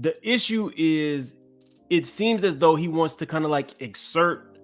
The issue is, it seems as though he wants to kind of like exert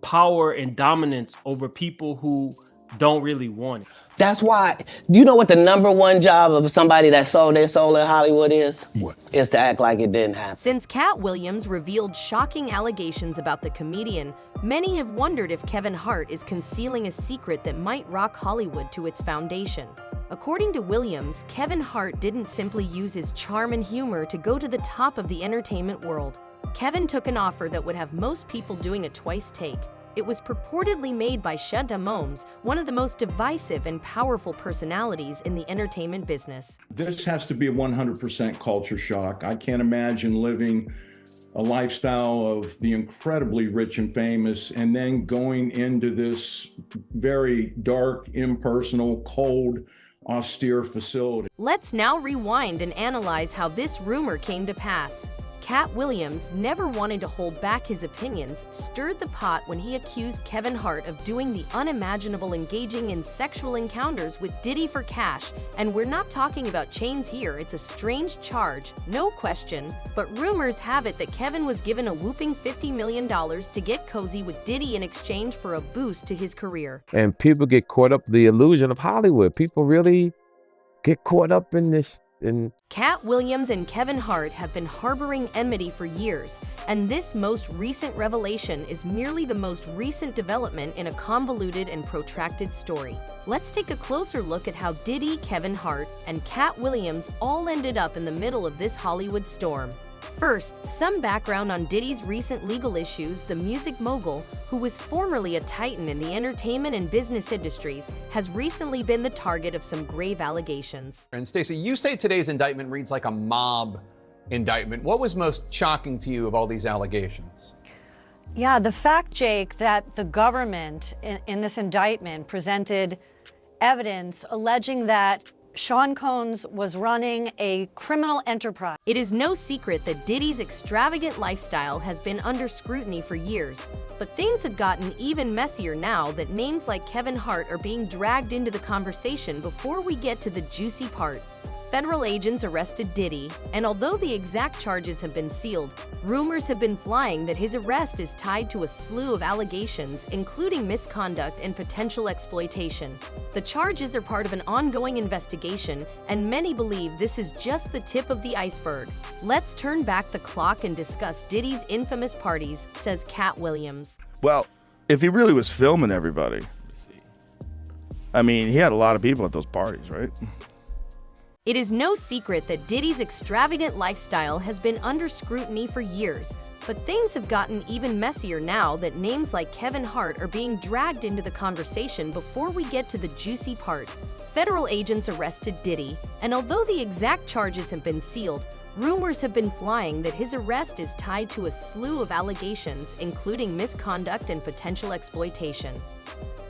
power and dominance over people who don't really want it. That's why, you know what the number one job of somebody that sold their soul in Hollywood is? What? Is to act like it didn't happen. Since Katt Williams revealed shocking allegations about the comedian, many have wondered if Kevin Hart is concealing a secret that might rock Hollywood to its foundation. According to Williams, Kevin Hart didn't simply use his charm and humor to go to the top of the entertainment world. Kevin took an offer that would have most people doing a twice take. It was purportedly made by Shanta Momes, one of the most divisive and powerful personalities in the entertainment business. This has to be a 100% culture shock. I can't imagine living a lifestyle of the incredibly rich and famous and then going into this very dark, impersonal, cold, austere facility. Let's now rewind and analyze how this rumor came to pass. Katt Williams, never wanting to hold back his opinions, stirred the pot when he accused Kevin Hart of doing the unimaginable, engaging in sexual encounters with Diddy for cash. And we're not talking about chains here, it's a strange charge, no question, but rumors have it that Kevin was given a whopping $50 million to get cozy with Diddy in exchange for a boost to his career. And people get caught up in the illusion of Hollywood. People really get caught up in this. Katt Williams and Kevin Hart have been harboring enmity for years, and this most recent revelation is merely the most recent development in a convoluted and protracted story. Let's take a closer look at how Diddy, Kevin Hart, and Katt Williams all ended up in the middle of this Hollywood storm. First, some background on Diddy's recent legal issues. The music mogul, who was formerly a titan in the entertainment and business industries, has recently been the target of some grave allegations. And Stacey, you say today's indictment reads like a mob indictment. What was most shocking to you of all these allegations? Yeah, the fact, Jake, that the government in this indictment presented evidence alleging that Sean Combs was running a criminal enterprise. It is no secret that Diddy's extravagant lifestyle has been under scrutiny for years, but things have gotten even messier now that names like Kevin Hart are being dragged into the conversation. Before we get to the juicy part, federal agents arrested Diddy, and although the exact charges have been sealed, rumors have been flying that his arrest is tied to a slew of allegations, including misconduct and potential exploitation. The charges are part of an ongoing investigation, and many believe this is just the tip of the iceberg. Let's turn back the clock and discuss Diddy's infamous parties, says Katt Williams. Well, if he really was filming everybody, I mean, he had a lot of people at those parties, right? It is no secret that Diddy's extravagant lifestyle has been under scrutiny for years, but things have gotten even messier now that names like Kevin Hart are being dragged into the conversation. Before we get to the juicy part, federal agents arrested Diddy, and although the exact charges have been sealed, rumors have been flying that his arrest is tied to a slew of allegations, including misconduct and potential exploitation.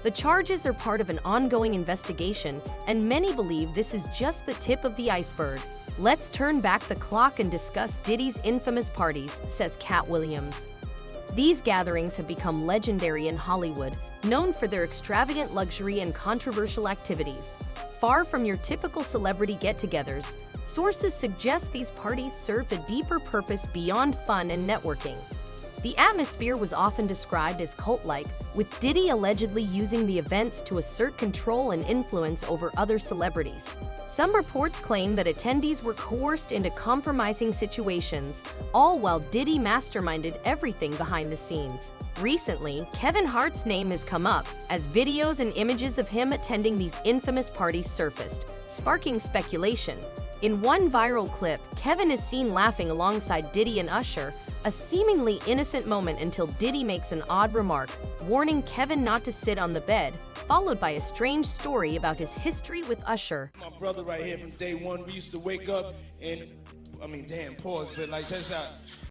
The charges are part of an ongoing investigation, and many believe this is just the tip of the iceberg. Let's turn back the clock and discuss Diddy's infamous parties, says Katt Williams. These gatherings have become legendary in Hollywood, known for their extravagant luxury and controversial activities. Far from your typical celebrity get-togethers, sources suggest these parties served a deeper purpose beyond fun and networking. The atmosphere was often described as cult-like, with Diddy allegedly using the events to assert control and influence over other celebrities. Some reports claim that attendees were coerced into compromising situations, all while Diddy masterminded everything behind the scenes. Recently, Kevin Hart's name has come up, as videos and images of him attending these infamous parties surfaced, sparking speculation. In one viral clip, Kevin is seen laughing alongside Diddy and Usher, a seemingly innocent moment until Diddy makes an odd remark, warning Kevin not to sit on the bed, followed by a strange story about his history with Usher. My brother right here from day one, we used to wake up and, pause, but like, check this out.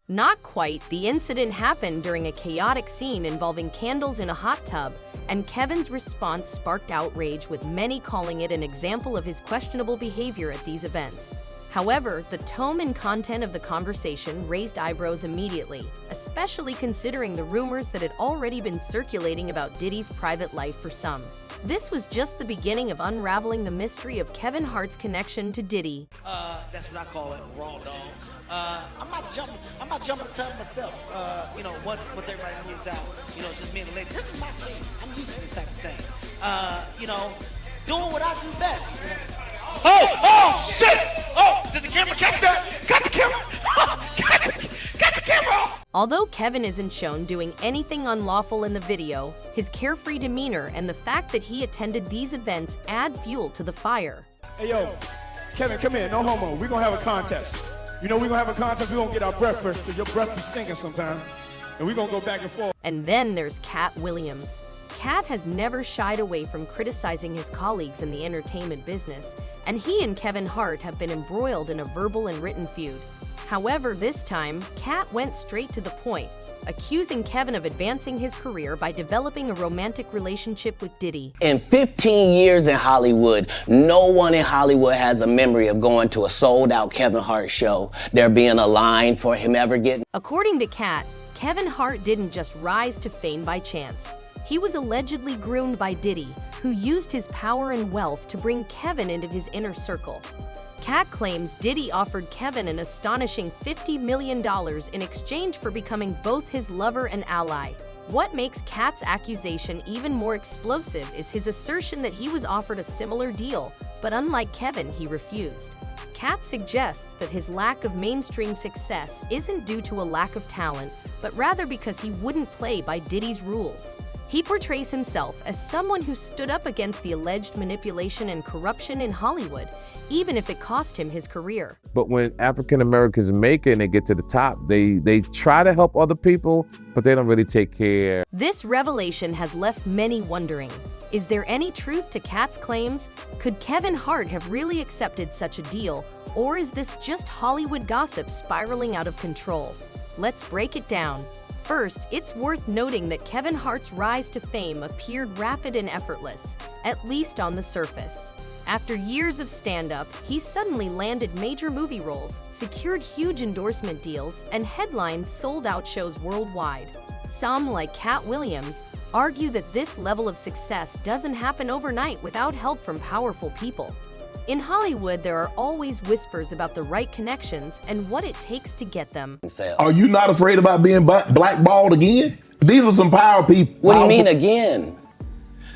Not quite. The incident happened during a chaotic scene involving candles in a hot tub, and Kevin's response sparked outrage, with many calling it an example of his questionable behavior at these events. However, the tone and content of the conversation raised eyebrows immediately, especially considering the rumors that had already been circulating about Diddy's private life for some. This was just the beginning of unraveling the mystery of Kevin Hart's connection to Diddy. That's what I call it, raw dog. I'm not jumping the tub myself. Once everybody moves out, just me and the lady. This is my scene. I'm used to this type of thing. Doing what I do best. Oh, shit! Oh, did the camera catch that? Got the camera! Got the camera! Although Kevin isn't shown doing anything unlawful in the video, his carefree demeanor and the fact that he attended these events add fuel to the fire. Hey, yo, Kevin, come here. No homo. We're going to have a contest. We're going to have a contest. We're going to get our breath first because your breath be stinking sometime. And we're going to go back and forth. And then there's Katt Williams. Katt has never shied away from criticizing his colleagues in the entertainment business, and he and Kevin Hart have been embroiled in a verbal and written feud. However, this time, Katt went straight to the point, accusing Kevin of advancing his career by developing a romantic relationship with Diddy. In 15 years in Hollywood, no one in Hollywood has a memory of going to a sold-out Kevin Hart show, there being a line for him ever getting. According to Katt, Kevin Hart didn't just rise to fame by chance. He was allegedly groomed by Diddy, who used his power and wealth to bring Kevin into his inner circle. Katt claims Diddy offered Kevin an astonishing $50 million in exchange for becoming both his lover and ally. What makes Katt's accusation even more explosive is his assertion that he was offered a similar deal, but unlike Kevin, he refused. Katt suggests that his lack of mainstream success isn't due to a lack of talent, but rather because he wouldn't play by Diddy's rules. He portrays himself as someone who stood up against the alleged manipulation and corruption in Hollywood, even if it cost him his career. But when African Americans make it and they get to the top, they try to help other people, but they don't really take care. This revelation has left many wondering. Is there any truth to Katt's claims? Could Kevin Hart have really accepted such a deal, or is this just Hollywood gossip spiraling out of control? Let's break it down. First, it's worth noting that Kevin Hart's rise to fame appeared rapid and effortless, at least on the surface. After years of stand-up, he suddenly landed major movie roles, secured huge endorsement deals, and headlined sold-out shows worldwide. Some, like Katt Williams, argue that this level of success doesn't happen overnight without help from powerful people. In Hollywood, there are always whispers about the right connections and what it takes to get them. Are you not afraid about being blackballed again? These are some power people. What do you mean again?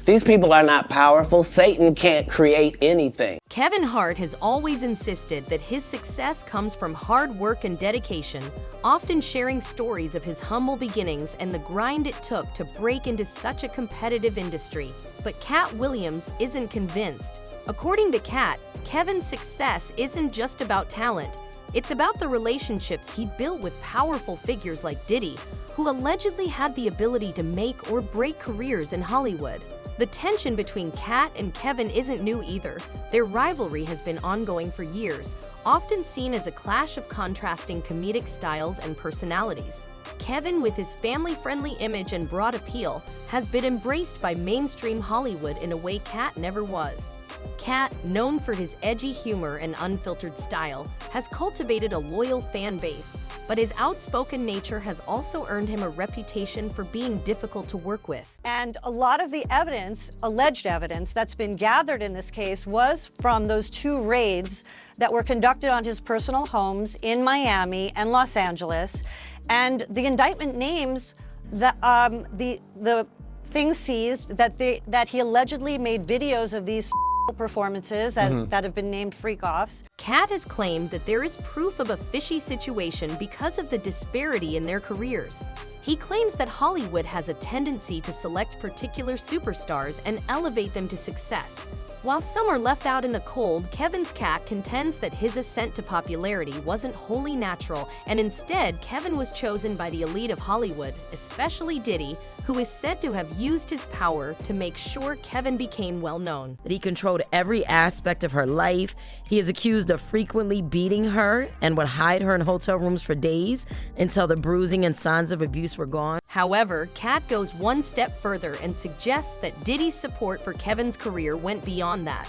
These people are not powerful. Satan can't create anything. Kevin Hart has always insisted that his success comes from hard work and dedication, often sharing stories of his humble beginnings and the grind it took to break into such a competitive industry. But Katt Williams isn't convinced. According to Katt, Kevin's success isn't just about talent. It's about the relationships he built with powerful figures like Diddy, who allegedly had the ability to make or break careers in Hollywood. The tension between Katt and Kevin isn't new either. Their rivalry has been ongoing for years, often seen as a clash of contrasting comedic styles and personalities. Kevin, with his family-friendly image and broad appeal, has been embraced by mainstream Hollywood in a way Katt never was. Katt, known for his edgy humor and unfiltered style, has cultivated a loyal fan base, but his outspoken nature has also earned him a reputation for being difficult to work with. And a lot of the evidence, alleged evidence, that's been gathered in this case was from those two raids that were conducted on his personal homes in Miami and Los Angeles. And the indictment names the things seized that he allegedly made videos of these performances that have been named freak-offs. Katt has claimed that there is proof of a fishy situation because of the disparity in their careers. He claims that Hollywood has a tendency to select particular superstars and elevate them to success. While some are left out in the cold, Kevin's Katt contends that his ascent to popularity wasn't wholly natural, and instead, Kevin was chosen by the elite of Hollywood, especially Diddy, who is said to have used his power to make sure Kevin became well-known. That he controlled every aspect of her life. He is accused of frequently beating her and would hide her in hotel rooms for days until the bruising and signs of abuse were gone. However, Katt goes one step further and suggests that Diddy's support for Kevin's career went beyond that.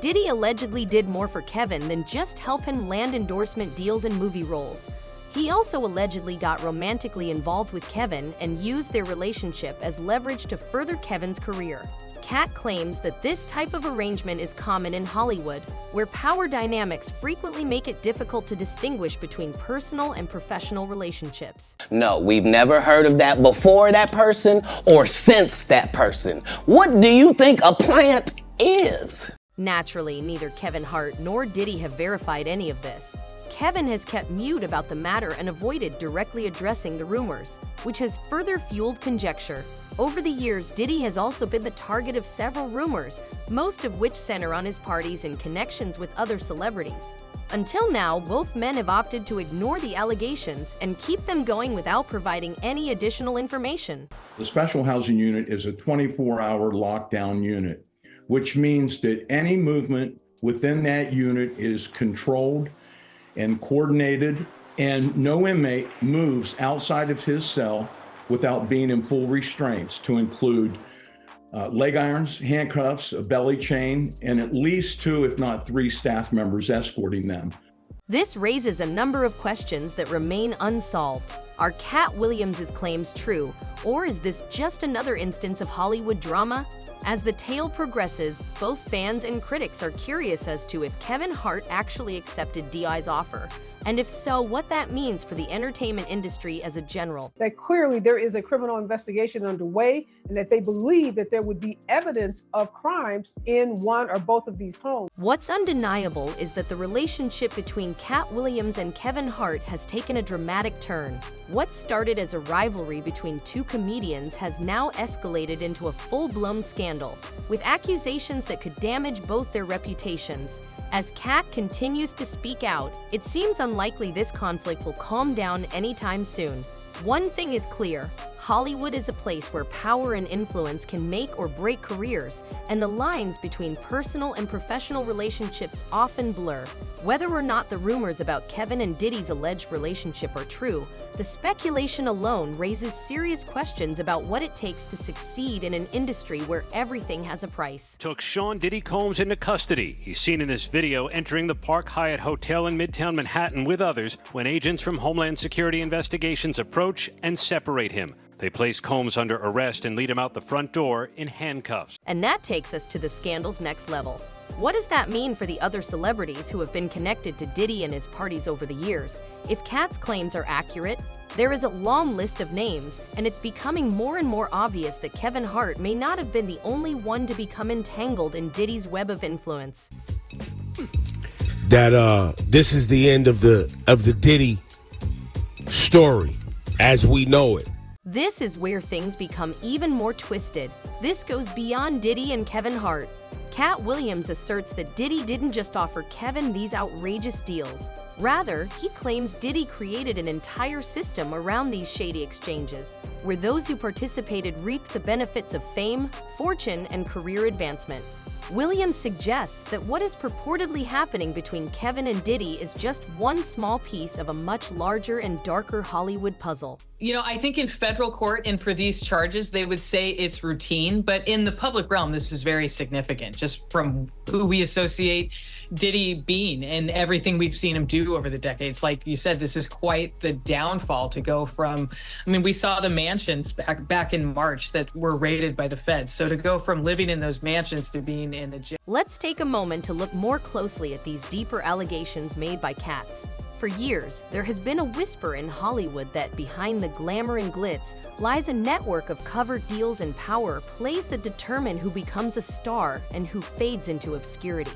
Diddy allegedly did more for Kevin than just help him land endorsement deals and movie roles. He also allegedly got romantically involved with Kevin and used their relationship as leverage to further Kevin's career. Katt claims that this type of arrangement is common in Hollywood, where power dynamics frequently make it difficult to distinguish between personal and professional relationships. No, we've never heard of that before that person or since that person. What do you think a plant is? Naturally, neither Kevin Hart nor Diddy have verified any of this. Kevin has kept mute about the matter and avoided directly addressing the rumors, which has further fueled conjecture. Over the years, Diddy has also been the target of several rumors, most of which center on his parties and connections with other celebrities. Until now, both men have opted to ignore the allegations and keep them going without providing any additional information. The special housing unit is a 24-hour lockdown unit, which means that any movement within that unit is controlled and coordinated, and no inmate moves outside of his cell without being in full restraints, to include leg irons, handcuffs, a belly chain, and at least 2, if not 3 staff members escorting them. This raises a number of questions that remain unsolved. Are Katt Williams' claims true, or is this just another instance of Hollywood drama? As the tale progresses, both fans and critics are curious as to if Kevin Hart actually accepted DI's offer, and if so, what that means for the entertainment industry as a general. That clearly there is a criminal investigation underway, and that they believe that there would be evidence of crimes in one or both of these homes. What's undeniable is that the relationship between Katt Williams and Kevin Hart has taken a dramatic turn. What started as a rivalry between two comedians has now escalated into a full-blown scandal, with accusations that could damage both their reputations. As Katt continues to speak out, it seems unlikely this conflict will calm down anytime soon. One thing is clear: Hollywood is a place where power and influence can make or break careers, and the lines between personal and professional relationships often blur. Whether or not the rumors about Kevin and Diddy's alleged relationship are true, the speculation alone raises serious questions about what it takes to succeed in an industry where everything has a price. Took Sean Diddy Combs into custody. He's seen in this video entering the Park Hyatt Hotel in Midtown Manhattan with others when agents from Homeland Security Investigations approach and separate him. They place Combs under arrest and lead him out the front door in handcuffs. And that takes us to the scandal's next level. What does that mean for the other celebrities who have been connected to Diddy and his parties over the years? If Katt's claims are accurate, there is a long list of names, and it's becoming more and more obvious that Kevin Hart may not have been the only one to become entangled in Diddy's web of influence. That this is the end of the Diddy story as we know it. This is where things become even more twisted. This goes beyond Diddy and Kevin Hart. Katt Williams asserts that Diddy didn't just offer Kevin these outrageous deals. Rather, he claims Diddy created an entire system around these shady exchanges, where those who participated reaped the benefits of fame, fortune, and career advancement. Williams suggests that what is purportedly happening between Kevin and Diddy is just one small piece of a much larger and darker Hollywood puzzle. You know, I think in federal court and for these charges, they would say it's routine, but in the public realm, this is very significant, just from who we associate Diddy being and everything we've seen him do over the decades. Like you said, this is quite the downfall to go from, I mean, we saw the mansions back in March that were raided by the feds. So to go from living in those mansions to being in the jail. Let's take a moment to look more closely at these deeper allegations made by Katt. For years, there has been a whisper in Hollywood that behind the glamour and glitz lies a network of covered deals and power plays that determine who becomes a star and who fades into obscurity.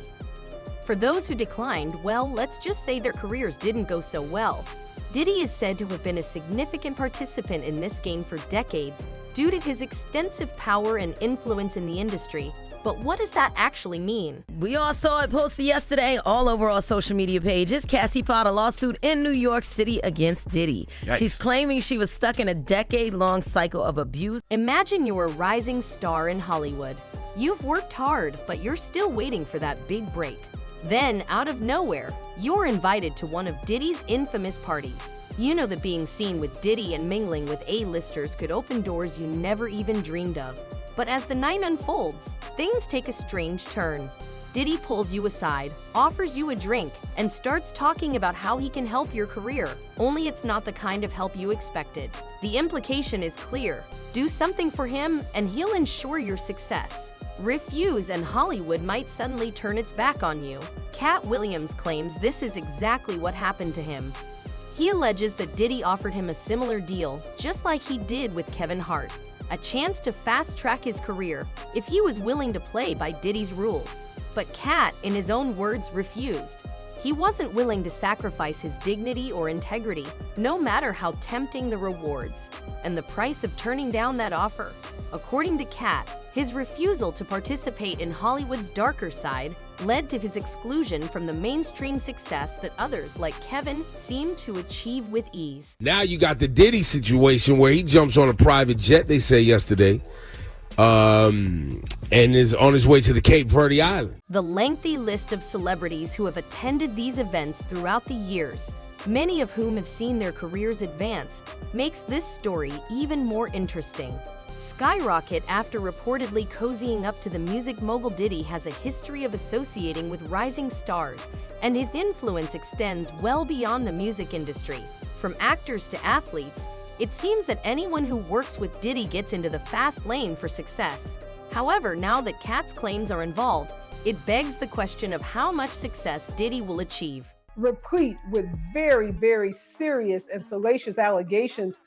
For those who declined, well, let's just say their careers didn't go so well. Diddy is said to have been a significant participant in this game for decades due to his extensive power and influence in the industry. But what does that actually mean? We all saw it posted yesterday all over our social media pages. Cassie filed a lawsuit in New York City against Diddy. Yikes. She's claiming she was stuck in a decade-long cycle of abuse. Imagine you're a rising star in Hollywood. You've worked hard, but you're still waiting for that big break. Then, out of nowhere, you're invited to one of Diddy's infamous parties. You know that being seen with Diddy and mingling with A-listers could open doors you never even dreamed of. But as the night unfolds, things take a strange turn. Diddy pulls you aside, offers you a drink, and starts talking about how he can help your career. Only it's not the kind of help you expected. The implication is clear. Do something for him, and he'll ensure your success. Refuse and Hollywood might suddenly turn its back on you. Katt Williams claims this is exactly what happened to him. He alleges that Diddy offered him a similar deal, just like he did with Kevin Hart, a chance to fast-track his career if he was willing to play by Diddy's rules. But Katt, in his own words, refused. He wasn't willing to sacrifice his dignity or integrity, no matter how tempting the rewards, and the price of turning down that offer. According to Katt, his refusal to participate in Hollywood's darker side led to his exclusion from the mainstream success that others like Kevin seemed to achieve with ease. Now you got the Diddy situation where he jumps on a private jet, they say yesterday, and is on his way to the Cape Verde Island. The lengthy list of celebrities who have attended these events throughout the years, many of whom have seen their careers advance, makes this story even more interesting. Skyrocket, after reportedly cozying up to the music mogul Diddy, has a history of associating with rising stars, and his influence extends well beyond the music industry. From actors to athletes, it seems that anyone who works with Diddy gets into the fast lane for success. However, now that Katt's claims are involved, it begs the question of how much success Diddy will achieve. Replete with very, very serious and salacious allegations,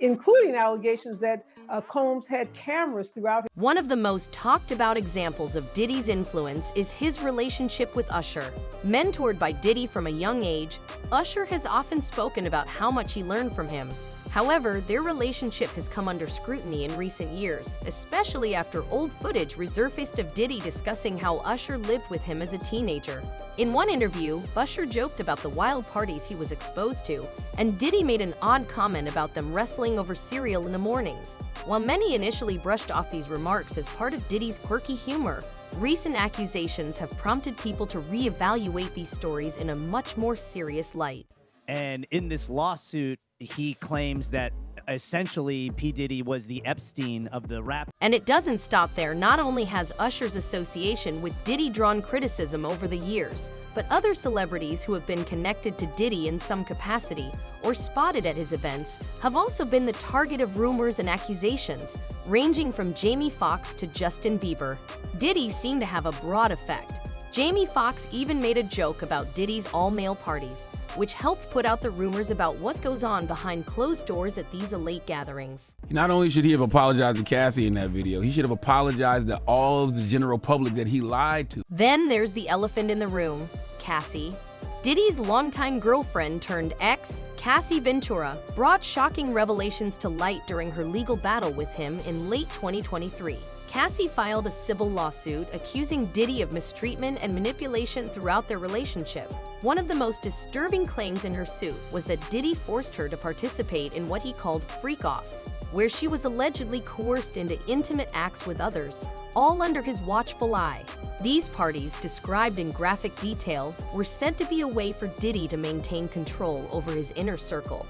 including allegations that Combs had cameras throughout. One of the most talked about examples of Diddy's influence is his relationship with Usher. Mentored by Diddy from a young age, Usher has often spoken about how much he learned from him. However, their relationship has come under scrutiny in recent years, especially after old footage resurfaced of Diddy discussing how Usher lived with him as a teenager. In one interview, Usher joked about the wild parties he was exposed to, and Diddy made an odd comment about them wrestling over cereal in the mornings. While many initially brushed off these remarks as part of Diddy's quirky humor, recent accusations have prompted people to reevaluate these stories in a much more serious light. And in this lawsuit, he claims that essentially P. Diddy was the Epstein of the rap. And it doesn't stop there. Not only has Usher's association with Diddy drawn criticism over the years, but other celebrities who have been connected to Diddy in some capacity or spotted at his events have also been the target of rumors and accusations, ranging from Jamie Foxx to Justin Bieber. Diddy seemed to have a broad effect. Jamie Foxx even made a joke about Diddy's all-male parties, which helped put out the rumors about what goes on behind closed doors at these elite gatherings. Not only should he have apologized to Cassie in that video, he should have apologized to all of the general public that he lied to. Then there's the elephant in the room, Cassie. Diddy's longtime girlfriend turned ex, Cassie Ventura, brought shocking revelations to light during her legal battle with him in late 2023. Cassie filed a civil lawsuit accusing Diddy of mistreatment and manipulation throughout their relationship. One of the most disturbing claims in her suit was that Diddy forced her to participate in what he called freak-offs, where she was allegedly coerced into intimate acts with others, all under his watchful eye. These parties, described in graphic detail, were said to be a way for Diddy to maintain control over his inner circle.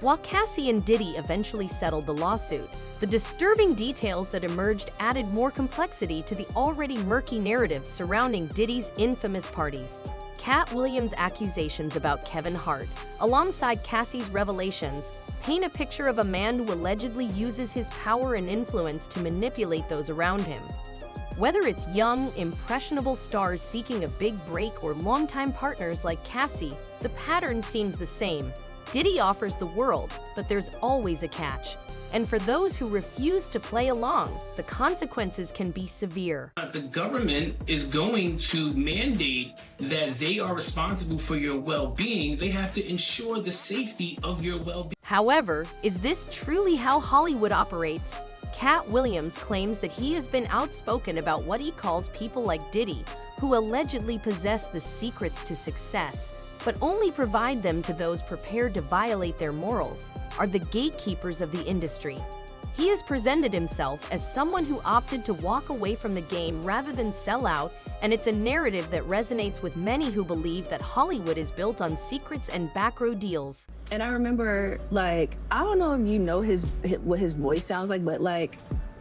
While Cassie and Diddy eventually settled the lawsuit, the disturbing details that emerged added more complexity to the already murky narrative surrounding Diddy's infamous parties. Katt Williams' accusations about Kevin Hart, alongside Cassie's revelations, paint a picture of a man who allegedly uses his power and influence to manipulate those around him. Whether it's young, impressionable stars seeking a big break or longtime partners like Cassie, the pattern seems the same. Diddy offers the world, but there's always a catch. And for those who refuse to play along, the consequences can be severe. If the government is going to mandate that they are responsible for your well-being, they have to ensure the safety of your well-being. However, is this truly how Hollywood operates? Katt Williams claims that he has been outspoken about what he calls people like Diddy, who allegedly possess the secrets to success, but only provide them to those prepared to violate their morals, are the gatekeepers of the industry. He has presented himself as someone who opted to walk away from the game rather than sell out, and it's a narrative that resonates with many who believe that Hollywood is built on secrets and backrow deals. And I remember, I don't know if you know what his voice sounds like, but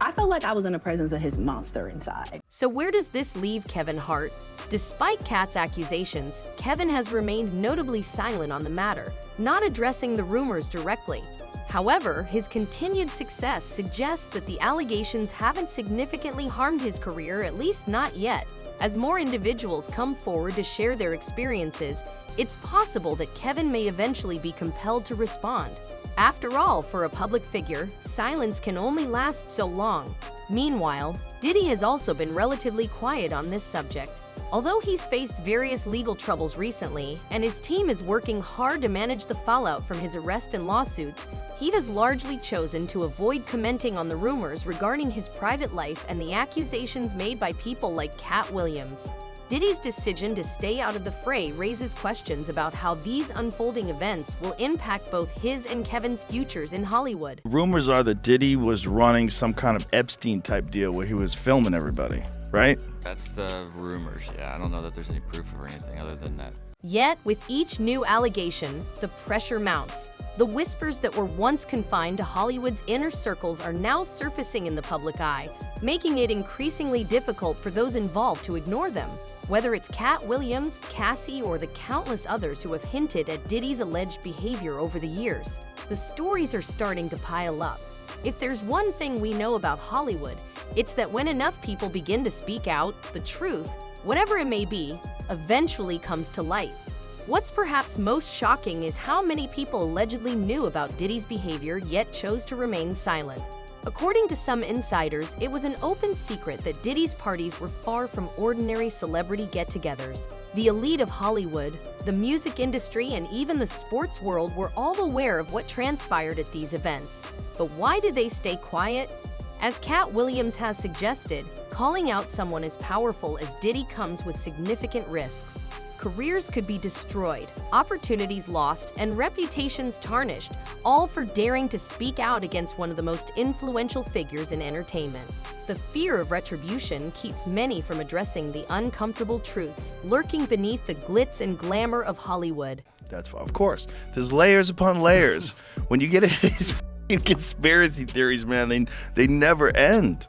I felt like I was in the presence of his monster inside. So where does this leave Kevin Hart? Despite Katt's accusations, Kevin has remained notably silent on the matter, not addressing the rumors directly. However, his continued success suggests that the allegations haven't significantly harmed his career, at least not yet. As more individuals come forward to share their experiences, it's possible that Kevin may eventually be compelled to respond. After all, for a public figure, silence can only last so long. Meanwhile, Diddy has also been relatively quiet on this subject. Although he's faced various legal troubles recently, and his team is working hard to manage the fallout from his arrest and lawsuits, he has largely chosen to avoid commenting on the rumors regarding his private life and the accusations made by people like Katt Williams. Diddy's decision to stay out of the fray raises questions about how these unfolding events will impact both his and Kevin's futures in Hollywood. Rumors are that Diddy was running some kind of Epstein-type deal where he was filming everybody, right? That's the rumors, yeah. I don't know that there's any proof or anything other than that. Yet, with each new allegation, the pressure mounts. The whispers that were once confined to Hollywood's inner circles are now surfacing in the public eye, making it increasingly difficult for those involved to ignore them. Whether it's Katt Williams, Cassie, or the countless others who have hinted at Diddy's alleged behavior over the years, the stories are starting to pile up. If there's one thing we know about Hollywood, it's that when enough people begin to speak out, the truth, whatever it may be, eventually comes to light. What's perhaps most shocking is how many people allegedly knew about Diddy's behavior yet chose to remain silent. According to some insiders, it was an open secret that Diddy's parties were far from ordinary celebrity get-togethers. The elite of Hollywood, the music industry, and even the sports world were all aware of what transpired at these events. But why did they stay quiet? As Katt Williams has suggested, calling out someone as powerful as Diddy comes with significant risks. Careers could be destroyed, opportunities lost, and reputations tarnished, all for daring to speak out against one of the most influential figures in entertainment. The fear of retribution keeps many from addressing the uncomfortable truths lurking beneath the glitz and glamour of Hollywood. That's of course. There's layers upon layers. When you get into these conspiracy theories, man, they never end.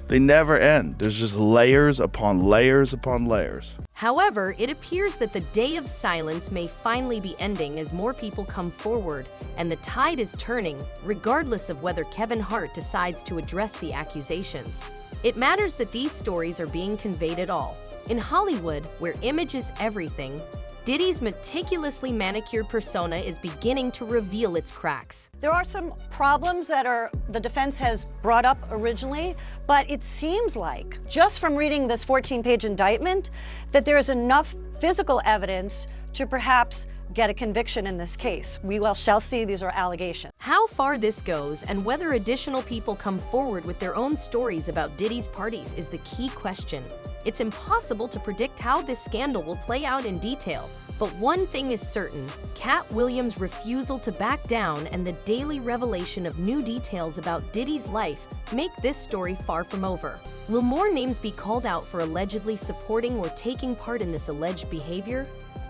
They never end. There's just layers upon layers upon layers. However, it appears that the day of silence may finally be ending as more people come forward, and the tide is turning, regardless of whether Kevin Hart decides to address the accusations. It matters that these stories are being conveyed at all. In Hollywood, where image is everything, Diddy's meticulously manicured persona is beginning to reveal its cracks. There are some problems that the defense has brought up originally, but it seems like, just from reading this 14-page indictment, that there is enough physical evidence to perhaps get a conviction in this case. We shall see. These are allegations. How far this goes and whether additional people come forward with their own stories about Diddy's parties is the key question. It's impossible to predict how this scandal will play out in detail, but one thing is certain: Katt Williams' refusal to back down and the daily revelation of new details about Diddy's life make this story far from over. Will more names be called out for allegedly supporting or taking part in this alleged behavior?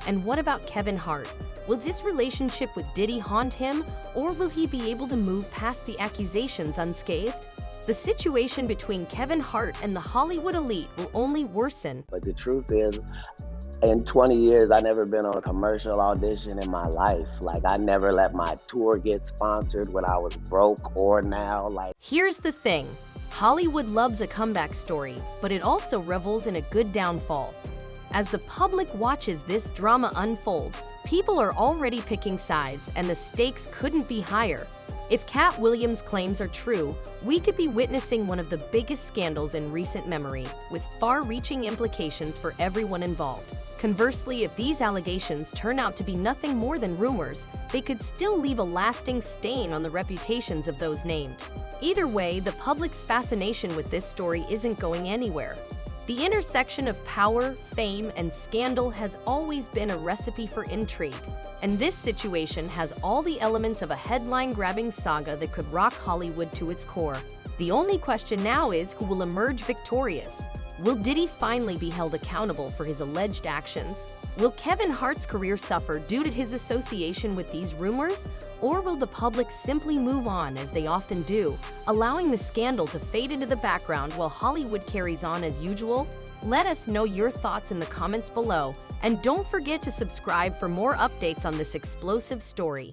And what about Kevin Hart? Will this relationship with Diddy haunt him, or will he be able to move past the accusations unscathed? The situation between Kevin Hart and the Hollywood elite will only worsen. But the truth is, in 20 years, I've never been on a commercial audition in my life. Like, I never let my tour get sponsored when I was broke or now. Here's the thing. Hollywood loves a comeback story, but it also revels in a good downfall. As the public watches this drama unfold, people are already picking sides, and the stakes couldn't be higher. If Katt Williams' claims are true, we could be witnessing one of the biggest scandals in recent memory, with far-reaching implications for everyone involved. Conversely, if these allegations turn out to be nothing more than rumors, they could still leave a lasting stain on the reputations of those named. Either way, the public's fascination with this story isn't going anywhere. The intersection of power, fame, and scandal has always been a recipe for intrigue, and this situation has all the elements of a headline-grabbing saga that could rock Hollywood to its core. The only question now is who will emerge victorious. Will Diddy finally be held accountable for his alleged actions? Will Kevin Hart's career suffer due to his association with these rumors? Or will the public simply move on, as they often do, allowing the scandal to fade into the background while Hollywood carries on as usual? Let us know your thoughts in the comments below, and don't forget to subscribe for more updates on this explosive story.